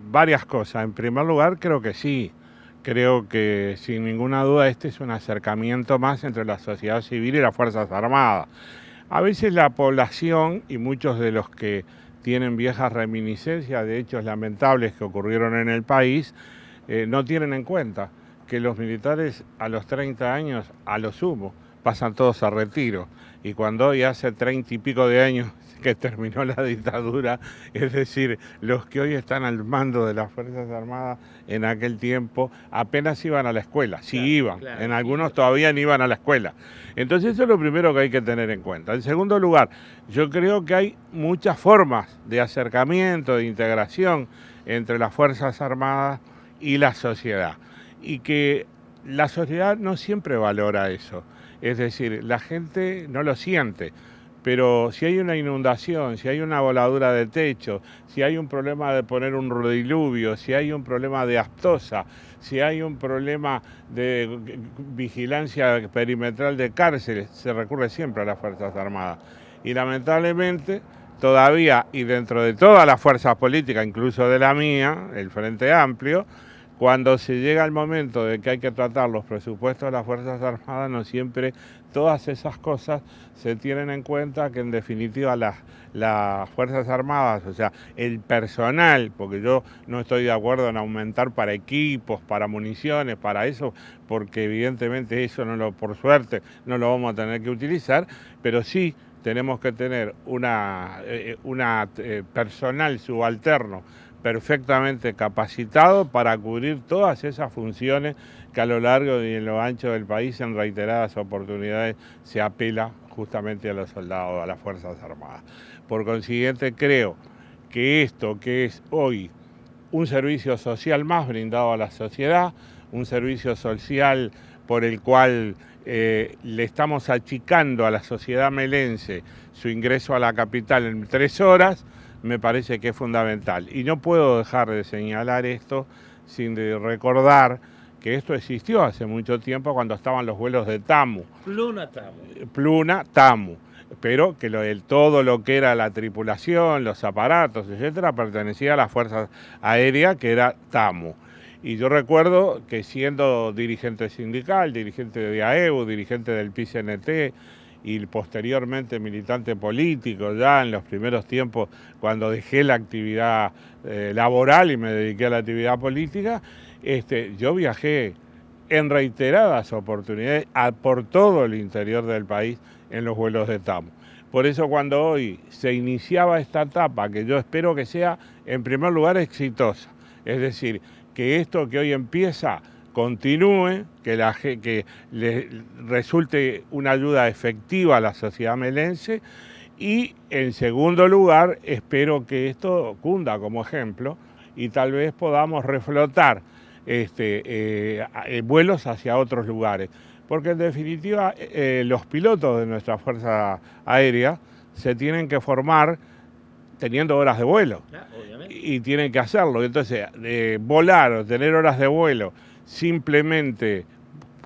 varias cosas. En primer lugar, creo que sí. Creo que sin ninguna duda este es un acercamiento más entre la sociedad civil y las Fuerzas Armadas. A veces la población y muchos de los que tienen viejas reminiscencias de hechos lamentables que ocurrieron en el país, no tienen en cuenta que los militares a los 30 años, a lo sumo, pasan todos a retiro. Y cuando hoy hace 30 y pico de años que terminó la dictadura, es decir, los que hoy están al mando de las Fuerzas Armadas en aquel tiempo apenas iban a la escuela, sí iban, en algunos todavía no iban a la escuela. Entonces eso es lo primero que hay que tener en cuenta. En segundo lugar, yo creo que hay muchas formas de acercamiento, de integración entre las Fuerzas Armadas y la sociedad, y que la sociedad no siempre valora eso, es decir, la gente no lo siente. Pero si hay una inundación, si hay una voladura de techo, si hay un problema de poner un diluvio, si hay un problema de aftosa, si hay un problema de vigilancia perimetral de cárceles, se recurre siempre a las Fuerzas Armadas. Y lamentablemente, todavía, y dentro de todas las fuerzas políticas, incluso de la mía, el Frente Amplio, cuando se llega el momento de que hay que tratar los presupuestos de las Fuerzas Armadas, no siempre todas esas cosas se tienen en cuenta, que en definitiva las Fuerzas Armadas, o sea, el personal, porque yo no estoy de acuerdo en aumentar para equipos, para municiones, para eso, porque evidentemente eso por suerte no lo vamos a tener que utilizar, pero sí tenemos que tener una personal subalterno perfectamente capacitado para cubrir todas esas funciones que a lo largo y en lo ancho del país en reiteradas oportunidades se apela justamente a los soldados, a las Fuerzas Armadas. Por consiguiente, creo que esto que es hoy un servicio social más brindado a la sociedad, un servicio social por el cual le estamos achicando a la sociedad melense su ingreso a la capital en 3 horas, me parece que es fundamental. Y no puedo dejar de señalar esto sin recordar que esto existió hace mucho tiempo cuando estaban los vuelos de TAMU. Pluna, TAMU. Pero que todo lo que era la tripulación, los aparatos, etcétera, pertenecía a las Fuerzas Aéreas, que era TAMU. Y yo recuerdo que siendo dirigente sindical, dirigente de AEU, dirigente del PICNT, y posteriormente militante político, ya en los primeros tiempos cuando dejé la actividad laboral y me dediqué a la actividad política, yo viajé en reiteradas oportunidades por todo el interior del país en los vuelos de TAMU. Por eso cuando hoy se iniciaba esta etapa, que yo espero que sea en primer lugar exitosa, es decir, que esto que hoy empieza continúe, que le resulte una ayuda efectiva a la sociedad melense, y en segundo lugar espero que esto cunda como ejemplo y tal vez podamos reflotar vuelos hacia otros lugares, porque en definitiva los pilotos de nuestra Fuerza Aérea se tienen que formar teniendo horas de vuelo, y tienen que hacerlo. Entonces, volar o tener horas de vuelo simplemente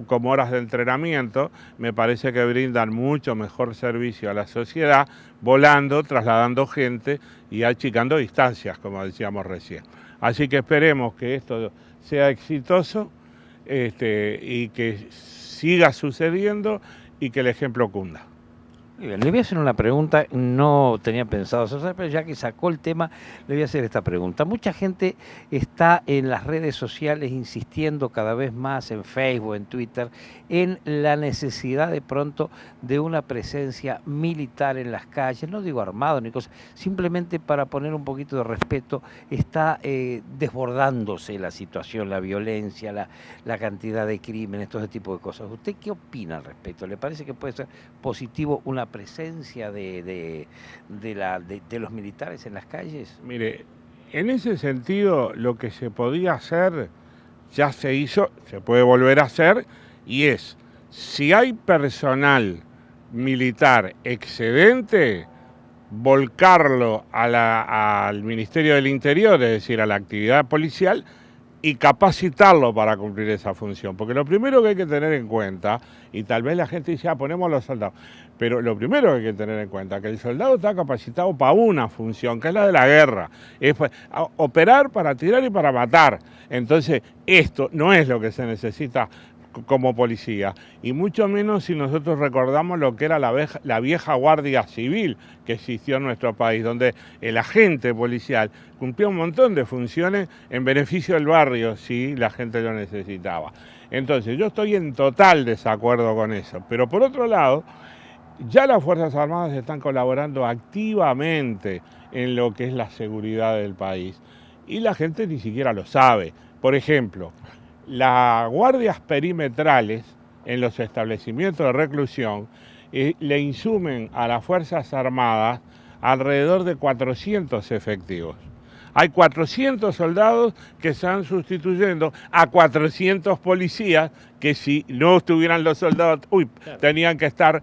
como horas de entrenamiento, me parece que brindan mucho mejor servicio a la sociedad, volando, trasladando gente y achicando distancias, como decíamos recién. Así que esperemos que esto sea exitoso y que siga sucediendo y que el ejemplo cunda. Muy bien, le voy a hacer una pregunta, no tenía pensado hacer, pero ya que sacó el tema, le voy a hacer esta pregunta. Mucha gente está en las redes sociales insistiendo cada vez más en Facebook, en Twitter, en la necesidad de pronto de una presencia militar en las calles, no digo armado ni cosas, simplemente para poner un poquito de respeto. Está desbordándose la situación, la violencia, la cantidad de crímenes, todo ese tipo de cosas. ¿Usted qué opina al respecto? ¿Le parece que puede ser positivo una presencia de los militares en las calles? Mire, en ese sentido lo que se podía hacer ya se hizo, se puede volver a hacer, y es, si hay personal militar excedente, volcarlo al Ministerio del Interior, es decir, a la actividad policial, y capacitarlo para cumplir esa función. Porque lo primero que hay que tener en cuenta, y tal vez la gente dice, ponemos a los soldados, pero lo primero que hay que tener en cuenta es que el soldado está capacitado para una función, que es la de la guerra, es operar para tirar y para matar. Entonces, esto no es lo que se necesita como policía, y mucho menos si nosotros recordamos lo que era la vieja Guardia Civil que existió en nuestro país, donde el agente policial cumplía un montón de funciones en beneficio del barrio si la gente lo necesitaba. Entonces yo estoy en total desacuerdo con eso, pero por otro lado, ya las Fuerzas Armadas están colaborando activamente en lo que es la seguridad del país y la gente ni siquiera lo sabe. Por ejemplo, las guardias perimetrales en los establecimientos de reclusión le insumen a las Fuerzas Armadas alrededor de 400 efectivos. Hay 400 soldados que están sustituyendo a 400 policías que si no estuvieran los soldados, tenían que estar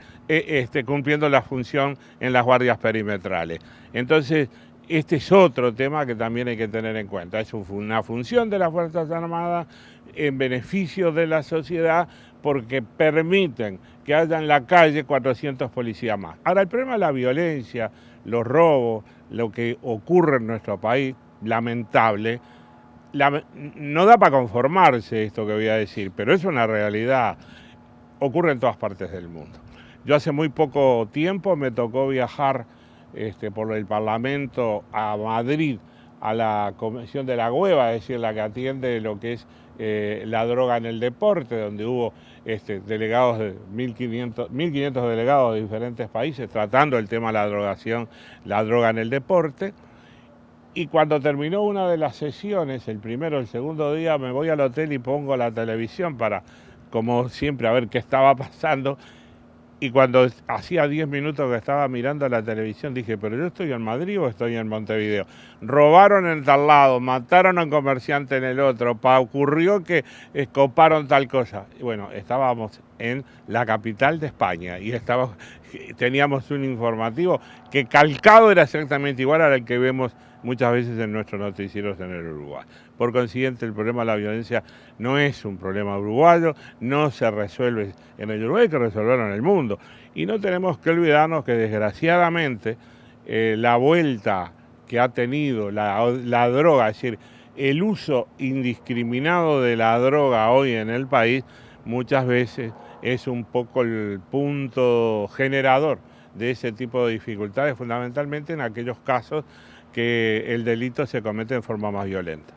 cumpliendo la función en las guardias perimetrales. Entonces, este es otro tema que también hay que tener en cuenta. Es una función de las Fuerzas Armadas en beneficio de la sociedad porque permiten que haya en la calle 400 policías más. Ahora, el problema es la violencia, los robos, lo que ocurre en nuestro país, lamentable. No da para conformarse esto que voy a decir, pero es una realidad. Ocurre en todas partes del mundo. Yo hace muy poco tiempo me tocó viajar por el Parlamento a Madrid, a la Comisión de la Hueva, es decir, la que atiende lo que es la droga en el deporte, donde hubo delegados de 1.500 delegados de diferentes países tratando el tema de la droga en el deporte. Y cuando terminó una de las sesiones, el primero o el segundo día, me voy al hotel y pongo la televisión para, como siempre, a ver qué estaba pasando. Y cuando hacía 10 minutos que estaba mirando la televisión, dije, ¿pero yo estoy en Madrid o estoy en Montevideo? Robaron en tal lado, mataron a un comerciante en el otro, ocurrió que coparon tal cosa. Y bueno, estábamos en la capital de España y teníamos un informativo que calcado era exactamente igual al que vemos muchas veces en nuestros noticieros en el Uruguay. Por consiguiente, el problema de la violencia no es un problema uruguayo, no se resuelve en el Uruguay, hay que resolverlo en el mundo. Y no tenemos que olvidarnos que desgraciadamente la vuelta que ha tenido la droga, es decir, el uso indiscriminado de la droga hoy en el país, muchas veces es un poco el punto generador de ese tipo de dificultades, fundamentalmente en aquellos casos que el delito se comete en forma más violenta.